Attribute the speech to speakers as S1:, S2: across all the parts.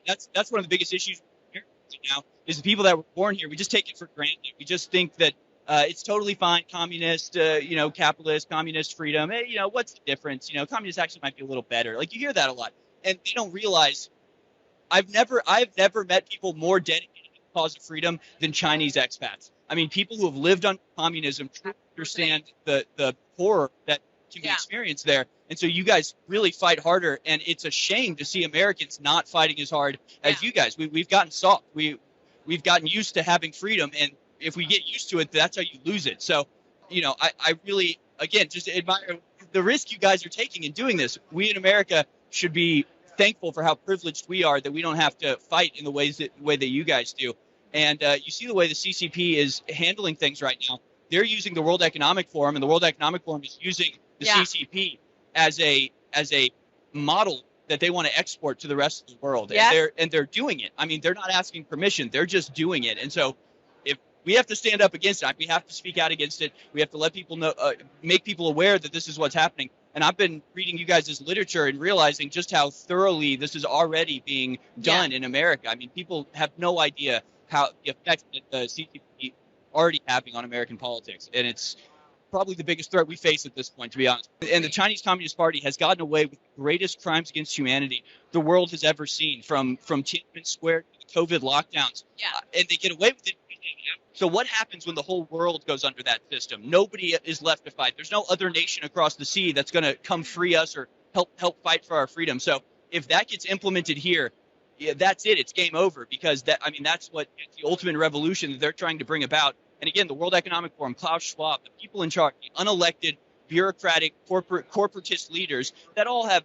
S1: That's one of the biggest issues here right now is the people that were born here. We just take it for granted. We just think that it's totally fine, communist, capitalist, communist freedom. Hey, what's the difference? Communists actually might be a little better. Like you hear that a lot, and they don't realize I've never met people more dedicated to the cause of freedom than Chinese expats. I mean, people who have lived under communism truly understand the horror that can be experienced there. And so you guys really fight harder, and it's a shame to see Americans not fighting as hard as you guys. We've gotten soft. We've gotten used to having freedom, and if we get used to it, that's how you lose it. So, I really, again, just admire the risk you guys are taking in doing this. We in America should be thankful for how privileged we are that we don't have to fight in the way that you guys do. And you see the way the CCP is handling things right now. They're using the World Economic Forum, and the World Economic Forum is using the CCP as a model that they want to export to the rest of the world. Yeah. And they're doing it. I mean, they're not asking permission. They're just doing it. And so if we have to stand up against it, we have to speak out against it. We have to let people know, make people aware that this is what's happening. And I've been reading you guys' literature and realizing just how thoroughly this is already being done in America. I mean, people have no idea how the effect that the CCP already having on American politics. And it's probably the biggest threat we face at this point, to be honest. And the Chinese Communist Party has gotten away with the greatest crimes against humanity the world has ever seen, from Tiananmen Square to the COVID lockdowns. Yeah. And they get away with it. So what happens when the whole world goes under that system? Nobody is left to fight. There's no other nation across the sea that's going to come free us or help fight for our freedom. So if that gets implemented here, that's it. It's game over, because that's what the ultimate revolution that they're trying to bring about. And again, the World Economic Forum, Klaus Schwab, the people in charge, the unelected, bureaucratic, corporatist leaders that all have,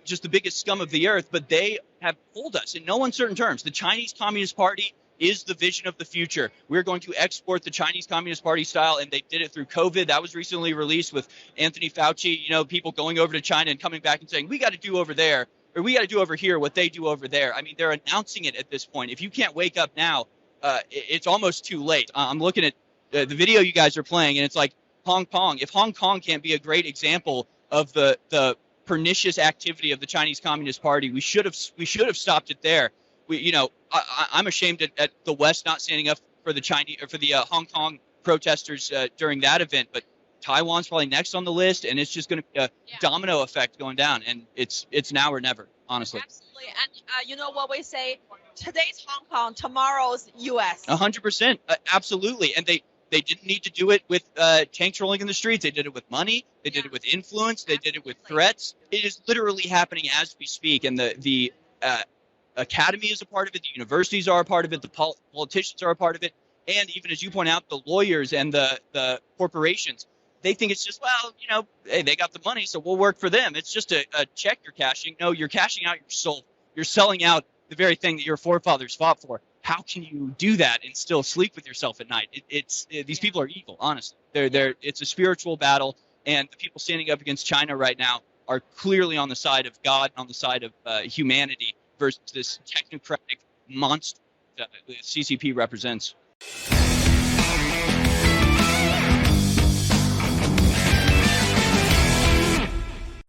S1: just the biggest scum of the earth, but they have told us in no uncertain terms, the Chinese Communist Party is the vision of the future. We're going to export the Chinese Communist Party style, and they did it through COVID. That was recently released with Anthony Fauci, people going over to China and coming back and saying, we got to do over there, or we got to do over here what they do over there. I mean, they're announcing it at this point. If you can't wake up now, it's almost too late. I'm looking at the video you guys are playing, and it's like Hong Kong. If Hong Kong can't be a great example of the pernicious activity of the Chinese Communist Party, we should have stopped it there. I'm ashamed at the West not standing up for the Hong Kong protesters during that event, but Taiwan's probably next on the list, and it's just going to be a domino effect going down, and it's now or never, honestly.
S2: Absolutely, and you know what we say: today's Hong Kong, tomorrow's U.S.
S1: 100%, absolutely, and they didn't need to do it with tanks rolling in the streets. They did it with money. They did it with influence. They did it with threats. It is literally happening as we speak, and the academy is a part of it. The universities are a part of it. The politicians are a part of it. And even as you point out, the lawyers and the corporations, they think it's just, hey, they got the money, so we'll work for them. It's just a check you're cashing. No, you're cashing out your soul. You're selling out the very thing that your forefathers fought for. How can you do that and still sleep with yourself at night? These people are evil, honestly. It's a spiritual battle, and the people standing up against China right now are clearly on the side of God, on the side of humanity, versus this technocratic monster that the CCP represents.